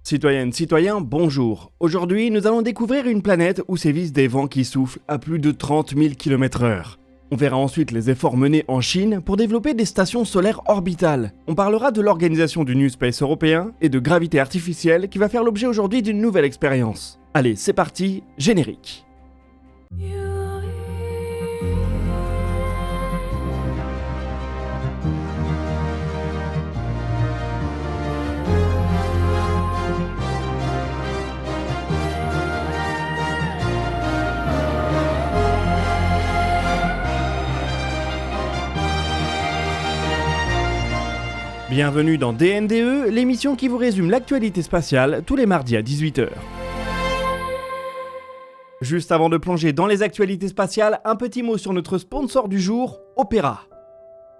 Citoyennes, citoyens, bonjour. Aujourd'hui, nous allons découvrir une planète où sévissent des vents qui soufflent à plus de 30 000 km/h. On verra ensuite les efforts menés en Chine pour développer des stations solaires orbitales. On parlera de l'organisation du New Space européen et de gravité artificielle qui va faire l'objet aujourd'hui d'une nouvelle expérience. Allez, c'est parti, générique. Bienvenue dans DNDE, l'émission qui vous résume l'actualité spatiale tous les mardis à 18h. Juste avant de plonger dans les actualités spatiales, un petit mot sur notre sponsor du jour, Opera.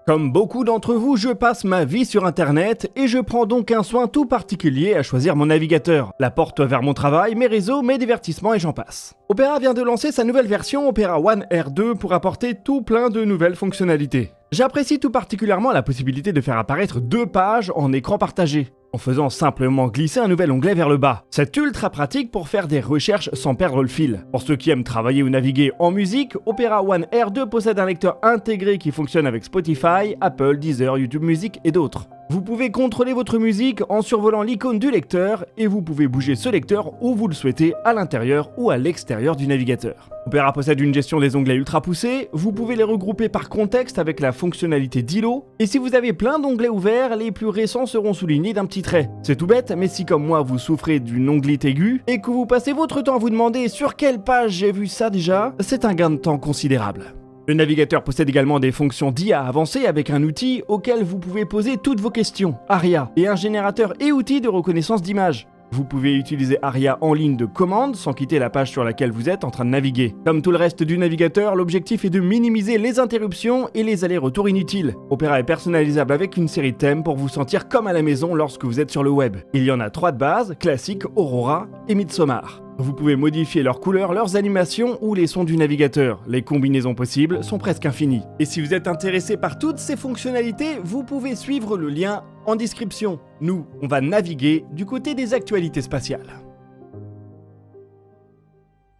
Comme beaucoup d'entre vous, je passe ma vie sur Internet et je prends donc un soin tout particulier à choisir mon navigateur. La porte vers mon travail, mes réseaux, mes divertissements et j'en passe. Opera vient de lancer sa nouvelle version Opera One R2 pour apporter tout plein de nouvelles fonctionnalités. J'apprécie tout particulièrement la possibilité de faire apparaître 2 pages en écran partagé, en faisant simplement glisser un nouvel onglet vers le bas. C'est ultra pratique pour faire des recherches sans perdre le fil. Pour ceux qui aiment travailler ou naviguer en musique, Opera One R2 possède un lecteur intégré qui fonctionne avec Spotify, Apple, Deezer, YouTube Music et d'autres. Vous pouvez contrôler votre musique en survolant l'icône du lecteur et vous pouvez bouger ce lecteur où vous le souhaitez, à l'intérieur ou à l'extérieur du navigateur. Opera possède une gestion des onglets ultra poussée, vous pouvez les regrouper par contexte avec la fonctionnalité d'îlot, et si vous avez plein d'onglets ouverts, les plus récents seront soulignés d'un petit trait. C'est tout bête, mais si comme moi vous souffrez d'une onglite aiguë et que vous passez votre temps à vous demander sur quelle page j'ai vu ça déjà, c'est un gain de temps considérable. Le navigateur possède également des fonctions d'IA avancées avec un outil auquel vous pouvez poser toutes vos questions, Aria, et un générateur et outil de reconnaissance d'images. Vous pouvez utiliser Aria en ligne de commande sans quitter la page sur laquelle vous êtes en train de naviguer. Comme tout le reste du navigateur, l'objectif est de minimiser les interruptions et les allers-retours inutiles. Opera est personnalisable avec une série de thèmes pour vous sentir comme à la maison lorsque vous êtes sur le web. Il y en a 3 de base, Classic, Aurora et Midsommar. Vous pouvez modifier leurs couleurs, leurs animations ou les sons du navigateur. Les combinaisons possibles sont presque infinies. Et si vous êtes intéressé par toutes ces fonctionnalités, vous pouvez suivre le lien en description. Nous, on va naviguer du côté des actualités spatiales.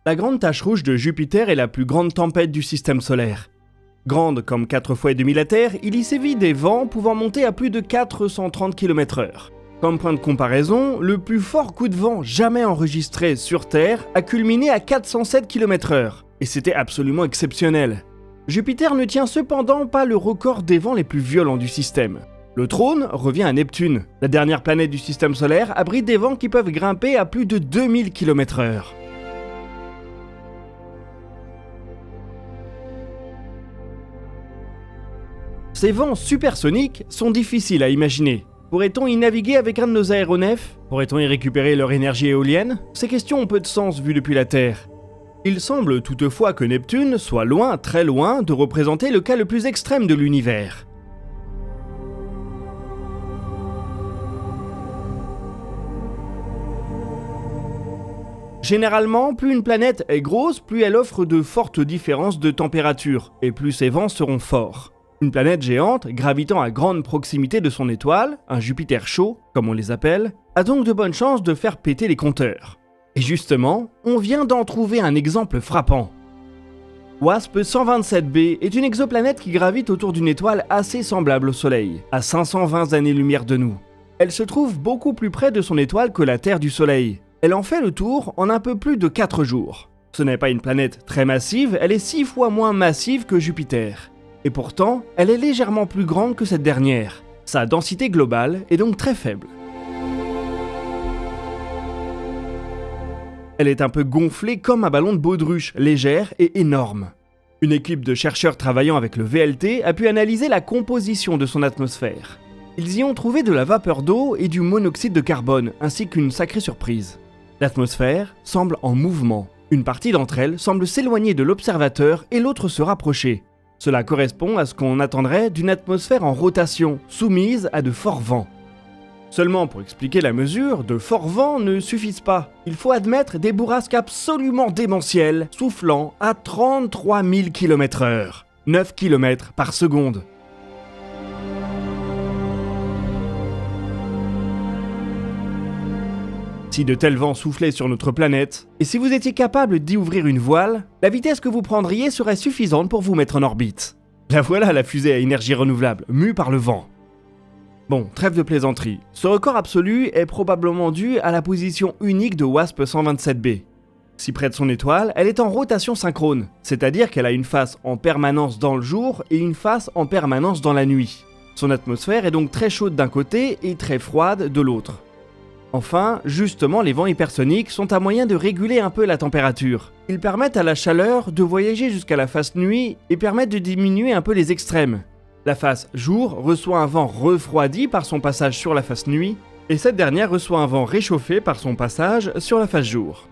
La grande tache rouge de Jupiter est la plus grande tempête du système solaire. Grande comme 4 fois et demi la Terre, il y sévit des vents pouvant monter à plus de 430 km/h. Comme point de comparaison, le plus fort coup de vent jamais enregistré sur Terre a culminé à 407 km/h, et c'était absolument exceptionnel. Jupiter ne tient cependant pas le record des vents les plus violents du système. Le trône revient à Neptune. La dernière planète du système solaire abrite des vents qui peuvent grimper à plus de 2000 km/h. Ces vents supersoniques sont difficiles à imaginer. Pourrait-on y naviguer avec un de nos aéronefs ? Pourrait-on y récupérer leur énergie éolienne ? Ces questions ont peu de sens vues depuis la Terre. Il semble toutefois que Neptune soit loin, très loin, de représenter le cas le plus extrême de l'univers. Généralement, plus une planète est grosse, plus elle offre de fortes différences de température, et plus ses vents seront forts. Une planète géante, gravitant à grande proximité de son étoile, un Jupiter chaud, comme on les appelle, a donc de bonnes chances de faire péter les compteurs. Et justement, on vient d'en trouver un exemple frappant. WASP 127b est une exoplanète qui gravite autour d'une étoile assez semblable au Soleil, à 520 années-lumière de nous. Elle se trouve beaucoup plus près de son étoile que la Terre du Soleil. Elle en fait le tour en un peu plus de 4 jours. Ce n'est pas une planète très massive, elle est 6 fois moins massive que Jupiter. Et pourtant, elle est légèrement plus grande que cette dernière. Sa densité globale est donc très faible. Elle est un peu gonflée comme un ballon de baudruche, légère et énorme. Une équipe de chercheurs travaillant avec le VLT a pu analyser la composition de son atmosphère. Ils y ont trouvé de la vapeur d'eau et du monoxyde de carbone, ainsi qu'une sacrée surprise. L'atmosphère semble en mouvement. Une partie d'entre elles semble s'éloigner de l'observateur et l'autre se rapprocher. Cela correspond à ce qu'on attendrait d'une atmosphère en rotation, soumise à de forts vents. Seulement pour expliquer la mesure, de forts vents ne suffisent pas. Il faut admettre des bourrasques absolument démentielles, soufflant à 33 000 km/h, 9 km par seconde. Si de tels vents soufflaient sur notre planète, et si vous étiez capable d'y ouvrir une voile, la vitesse que vous prendriez serait suffisante pour vous mettre en orbite. La voilà la fusée à énergie renouvelable, mue par le vent. Bon, trêve de plaisanterie. Ce record absolu est probablement dû à la position unique de WASP 127b. Si près de son étoile, elle est en rotation synchrone, c'est-à-dire qu'elle a une face en permanence dans le jour et une face en permanence dans la nuit. Son atmosphère est donc très chaude d'un côté et très froide de l'autre. Enfin, justement, les vents hypersoniques sont un moyen de réguler un peu la température. Ils permettent à la chaleur de voyager jusqu'à la face nuit et permettent de diminuer un peu les extrêmes. La face jour reçoit un vent refroidi par son passage sur la face nuit, et cette dernière reçoit un vent réchauffé par son passage sur la face jour.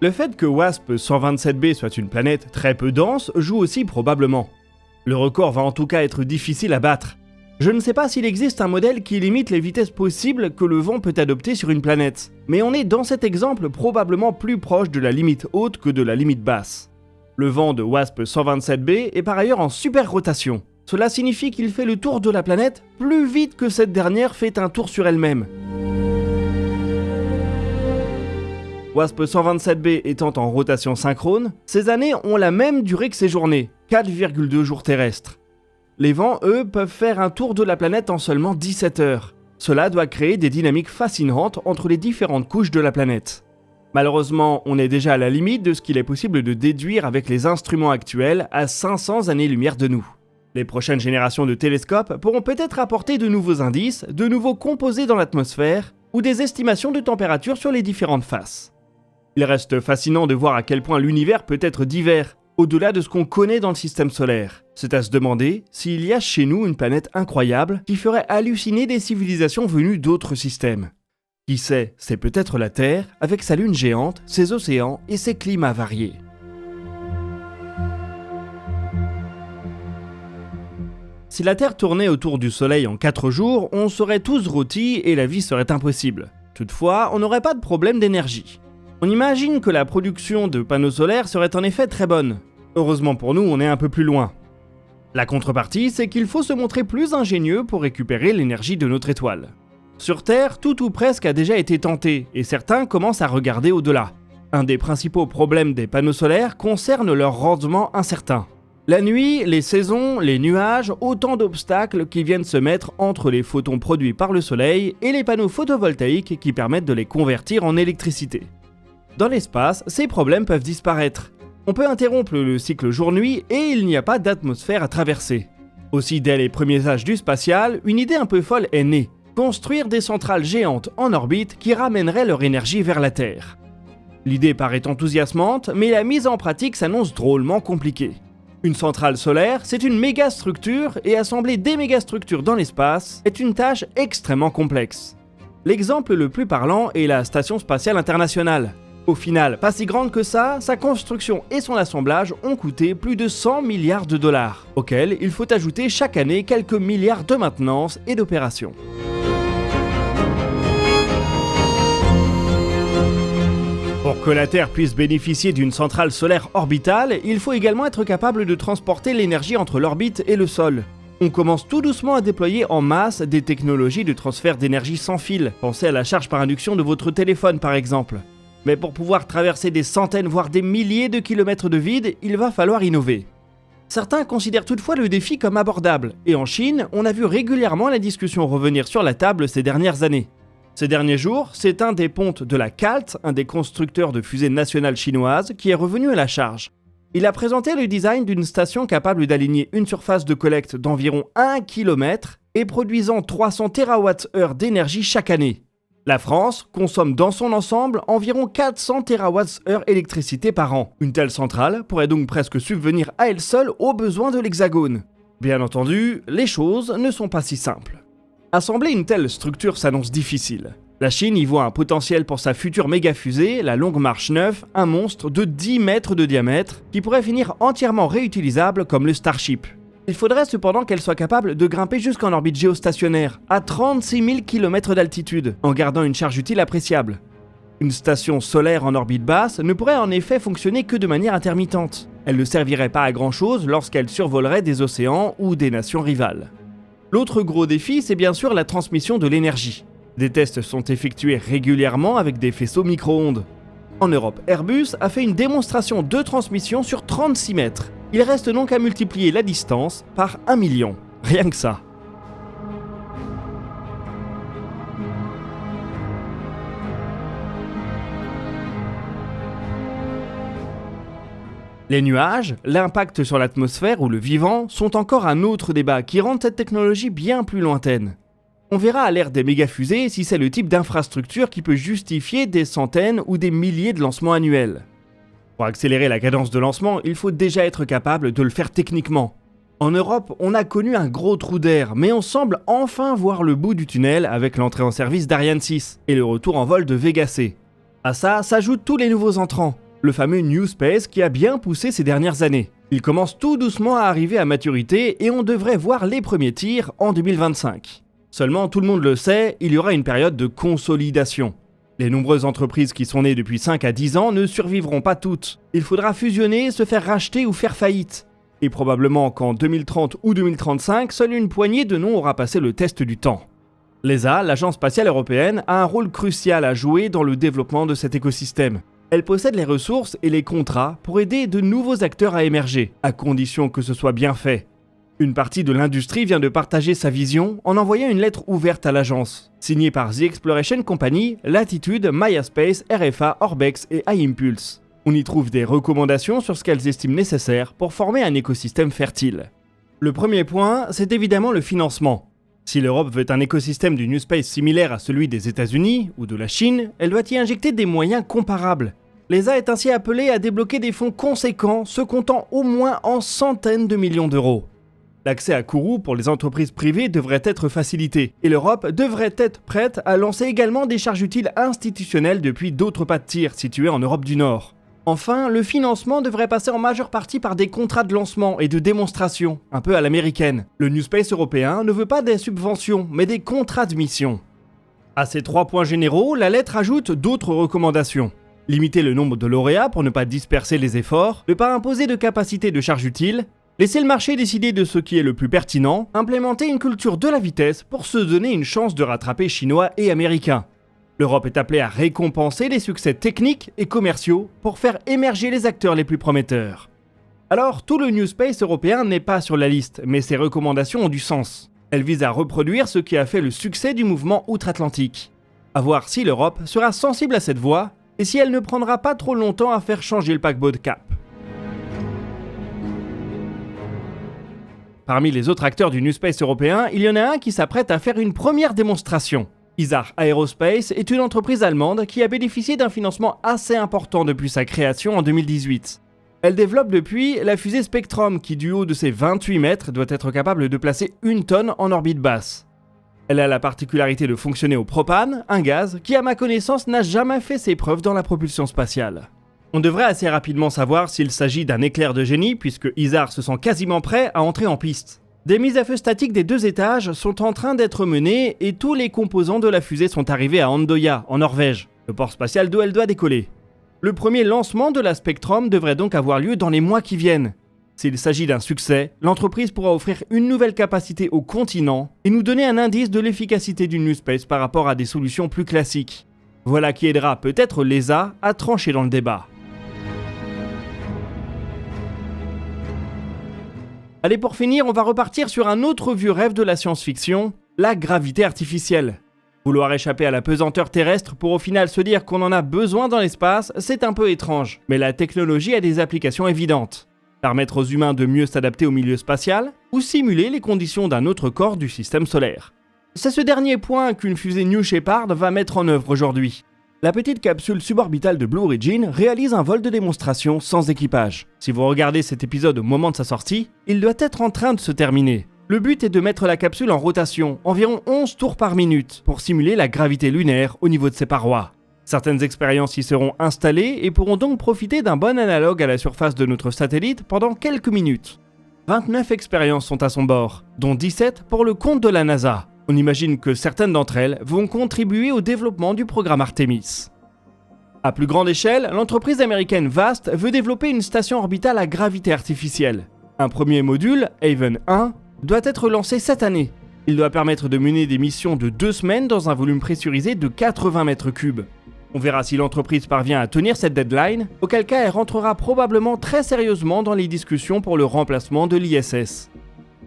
Le fait que WASP 127b soit une planète très peu dense joue aussi probablement. Le record va en tout cas être difficile à battre. Je ne sais pas s'il existe un modèle qui limite les vitesses possibles que le vent peut adopter sur une planète, mais on est dans cet exemple probablement plus proche de la limite haute que de la limite basse. Le vent de WASP 127b est par ailleurs en super rotation. Cela signifie qu'il fait le tour de la planète plus vite que cette dernière fait un tour sur elle-même. WASP 127b étant en rotation synchrone, ces années ont la même durée que ses journées, 4,2 jours terrestres. Les vents, eux, peuvent faire un tour de la planète en seulement 17 heures. Cela doit créer des dynamiques fascinantes entre les différentes couches de la planète. Malheureusement, on est déjà à la limite de ce qu'il est possible de déduire avec les instruments actuels à 500 années-lumière de nous. Les prochaines générations de télescopes pourront peut-être apporter de nouveaux indices, de nouveaux composés dans l'atmosphère, ou des estimations de température sur les différentes faces. Il reste fascinant de voir à quel point l'univers peut être divers, au-delà de ce qu'on connaît dans le système solaire. C'est à se demander s'il y a chez nous une planète incroyable qui ferait halluciner des civilisations venues d'autres systèmes. Qui sait, c'est peut-être la Terre, avec sa lune géante, ses océans et ses climats variés. Si la Terre tournait autour du Soleil en 4 jours, on serait tous rôtis et la vie serait impossible. Toutefois, on n'aurait pas de problème d'énergie. On imagine que la production de panneaux solaires serait en effet très bonne. Heureusement pour nous, on est un peu plus loin. La contrepartie, c'est qu'il faut se montrer plus ingénieux pour récupérer l'énergie de notre étoile. Sur Terre, tout ou presque a déjà été tenté, et certains commencent à regarder au-delà. Un des principaux problèmes des panneaux solaires concerne leur rendement incertain. La nuit, les saisons, les nuages, autant d'obstacles qui viennent se mettre entre les photons produits par le soleil et les panneaux photovoltaïques qui permettent de les convertir en électricité. Dans l'espace, ces problèmes peuvent disparaître. On peut interrompre le cycle jour-nuit et il n'y a pas d'atmosphère à traverser. Aussi, dès les premiers âges du spatial, une idée un peu folle est née. Construire des centrales géantes en orbite qui ramèneraient leur énergie vers la Terre. L'idée paraît enthousiasmante, mais la mise en pratique s'annonce drôlement compliquée. Une centrale solaire, c'est une mégastructure et assembler des mégastructures dans l'espace est une tâche extrêmement complexe. L'exemple le plus parlant est la Station Spatiale Internationale. Au final, pas si grande que ça, sa construction et son assemblage ont coûté plus de 100 milliards de dollars, auxquels il faut ajouter chaque année quelques milliards de maintenance et d'opérations. Pour que la Terre puisse bénéficier d'une centrale solaire orbitale, il faut également être capable de transporter l'énergie entre l'orbite et le sol. On commence tout doucement à déployer en masse des technologies de transfert d'énergie sans fil. Pensez à la charge par induction de votre téléphone par exemple. Mais pour pouvoir traverser des centaines voire des milliers de kilomètres de vide, il va falloir innover. Certains considèrent toutefois le défi comme abordable, et en Chine, on a vu régulièrement la discussion revenir sur la table ces dernières années. Ces derniers jours, c'est un des pontes de la CALT, un des constructeurs de fusées nationales chinoises, qui est revenu à la charge. Il a présenté le design d'une station capable d'aligner une surface de collecte d'environ 1 km et produisant 300 TWh d'énergie chaque année. La France consomme dans son ensemble environ 400 TWh d'électricité par an. Une telle centrale pourrait donc presque subvenir à elle seule aux besoins de l'Hexagone. Bien entendu, les choses ne sont pas si simples. Assembler une telle structure s'annonce difficile. La Chine y voit un potentiel pour sa future méga-fusée, la Longue Marche 9, un monstre de 10 mètres de diamètre qui pourrait finir entièrement réutilisable comme le Starship. Il faudrait cependant qu'elle soit capable de grimper jusqu'en orbite géostationnaire, à 36 000 km d'altitude, en gardant une charge utile appréciable. Une station solaire en orbite basse ne pourrait en effet fonctionner que de manière intermittente. Elle ne servirait pas à grand chose lorsqu'elle survolerait des océans ou des nations rivales. L'autre gros défi, c'est bien sûr la transmission de l'énergie. Des tests sont effectués régulièrement avec des faisceaux micro-ondes. En Europe, Airbus a fait une démonstration de transmission sur 36 mètres. Il reste donc à multiplier la distance par 1 million. Rien que ça. Les nuages, l'impact sur l'atmosphère ou le vivant sont encore un autre débat qui rend cette technologie bien plus lointaine. On verra à l'ère des méga-fusées si c'est le type d'infrastructure qui peut justifier des centaines ou des milliers de lancements annuels. Pour accélérer la cadence de lancement, il faut déjà être capable de le faire techniquement. En Europe, on a connu un gros trou d'air, mais on semble enfin voir le bout du tunnel avec l'entrée en service d'Ariane 6 et le retour en vol de Vega C. À ça s'ajoutent tous les nouveaux entrants. Le fameux New Space qui a bien poussé ces dernières années. Il commence tout doucement à arriver à maturité et on devrait voir les premiers tirs en 2025. Seulement, tout le monde le sait, il y aura une période de consolidation. Les nombreuses entreprises qui sont nées depuis 5 à 10 ans ne survivront pas toutes. Il faudra fusionner, se faire racheter ou faire faillite. Et probablement qu'en 2030 ou 2035, seule une poignée de noms aura passé le test du temps. L'ESA, l'Agence spatiale européenne, a un rôle crucial à jouer dans le développement de cet écosystème. Elle possède les ressources et les contrats pour aider de nouveaux acteurs à émerger, à condition que ce soit bien fait. Une partie de l'industrie vient de partager sa vision en envoyant une lettre ouverte à l'agence, signée par The Exploration Company, Latitude, Maya Space, RFA, Orbex et iImpulse. On y trouve des recommandations sur ce qu'elles estiment nécessaire pour former un écosystème fertile. Le premier point, c'est évidemment le financement. Si l'Europe veut un écosystème du New Space similaire à celui des États-Unis ou de la Chine, elle doit y injecter des moyens comparables. L'ESA est ainsi appelée à débloquer des fonds conséquents, se comptant au moins en centaines de millions d'euros. L'accès à Kourou pour les entreprises privées devrait être facilité, et l'Europe devrait être prête à lancer également des charges utiles institutionnelles depuis d'autres pas de tir situés en Europe du Nord. Enfin, le financement devrait passer en majeure partie par des contrats de lancement et de démonstration, un peu à l'américaine. Le New Space européen ne veut pas des subventions, mais des contrats de mission. À ces 3 points généraux, la lettre ajoute d'autres recommandations. Limiter le nombre de lauréats pour ne pas disperser les efforts, ne pas imposer de capacité de charge utile, laisser le marché décider de ce qui est le plus pertinent, implémenter une culture de la vitesse pour se donner une chance de rattraper Chinois et Américains. L'Europe est appelée à récompenser les succès techniques et commerciaux pour faire émerger les acteurs les plus prometteurs. Alors, tout le New Space européen n'est pas sur la liste, mais ses recommandations ont du sens. Elles visent à reproduire ce qui a fait le succès du mouvement outre-Atlantique. À voir si l'Europe sera sensible à cette voie et si elle ne prendra pas trop longtemps à faire changer le paquebot de cap. Parmi les autres acteurs du New Space européen, il y en a un qui s'apprête à faire une première démonstration. Isar Aerospace est une entreprise allemande qui a bénéficié d'un financement assez important depuis sa création en 2018. Elle développe depuis la fusée Spectrum qui, du haut de ses 28 mètres, doit être capable de placer 1 tonne en orbite basse. Elle a la particularité de fonctionner au propane, un gaz qui, à ma connaissance, n'a jamais fait ses preuves dans la propulsion spatiale. On devrait assez rapidement savoir s'il s'agit d'un éclair de génie puisque Isar se sent quasiment prêt à entrer en piste. Des mises à feu statiques des 2 étages sont en train d'être menées et tous les composants de la fusée sont arrivés à Andøya, en Norvège, le port spatial d'où elle doit décoller. Le premier lancement de la Spectrum devrait donc avoir lieu dans les mois qui viennent. S'il s'agit d'un succès, l'entreprise pourra offrir une nouvelle capacité au continent et nous donner un indice de l'efficacité du New Space par rapport à des solutions plus classiques. Voilà qui aidera peut-être l'ESA à trancher dans le débat. Allez, pour finir, on va repartir sur un autre vieux rêve de la science-fiction, la gravité artificielle. Vouloir échapper à la pesanteur terrestre pour au final se dire qu'on en a besoin dans l'espace, c'est un peu étrange, mais la technologie a des applications évidentes. Permettre aux humains de mieux s'adapter au milieu spatial, ou simuler les conditions d'un autre corps du système solaire. C'est ce dernier point qu'une fusée New Shepard va mettre en œuvre aujourd'hui. La petite capsule suborbitale de Blue Origin réalise un vol de démonstration sans équipage. Si vous regardez cet épisode au moment de sa sortie, il doit être en train de se terminer. Le but est de mettre la capsule en rotation, environ 11 tours par minute, pour simuler la gravité lunaire au niveau de ses parois. Certaines expériences y seront installées et pourront donc profiter d'un bon analogue à la surface de notre satellite pendant quelques minutes. 29 expériences sont à son bord, dont 17 pour le compte de la NASA. On imagine que certaines d'entre elles vont contribuer au développement du programme Artemis. À plus grande échelle, l'entreprise américaine VAST veut développer une station orbitale à gravité artificielle. Un premier module, Haven 1, doit être lancé cette année. Il doit permettre de mener des missions de 2 semaines dans un volume pressurisé de 80 mètres cubes. On verra si l'entreprise parvient à tenir cette deadline, auquel cas elle rentrera probablement très sérieusement dans les discussions pour le remplacement de l'ISS.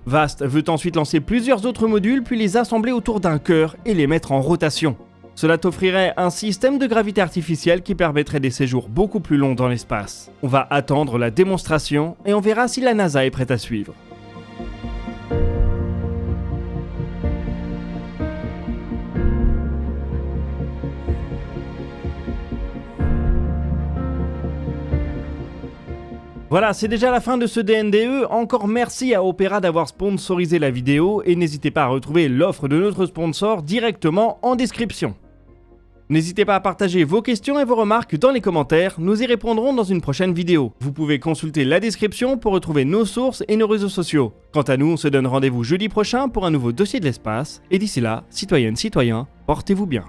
Vast veut ensuite lancer plusieurs autres modules puis les assembler autour d'un cœur et les mettre en rotation. Cela t'offrirait un système de gravité artificielle qui permettrait des séjours beaucoup plus longs dans l'espace. On va attendre la démonstration et on verra si la NASA est prête à suivre. Voilà, c'est déjà la fin de ce DNDE. Encore merci à Opera d'avoir sponsorisé la vidéo et n'hésitez pas à retrouver l'offre de notre sponsor directement en description. N'hésitez pas à partager vos questions et vos remarques dans les commentaires, nous y répondrons dans une prochaine vidéo. Vous pouvez consulter la description pour retrouver nos sources et nos réseaux sociaux. Quant à nous, on se donne rendez-vous jeudi prochain pour un nouveau dossier de l'espace. Et d'ici là, citoyennes, citoyens, portez-vous bien.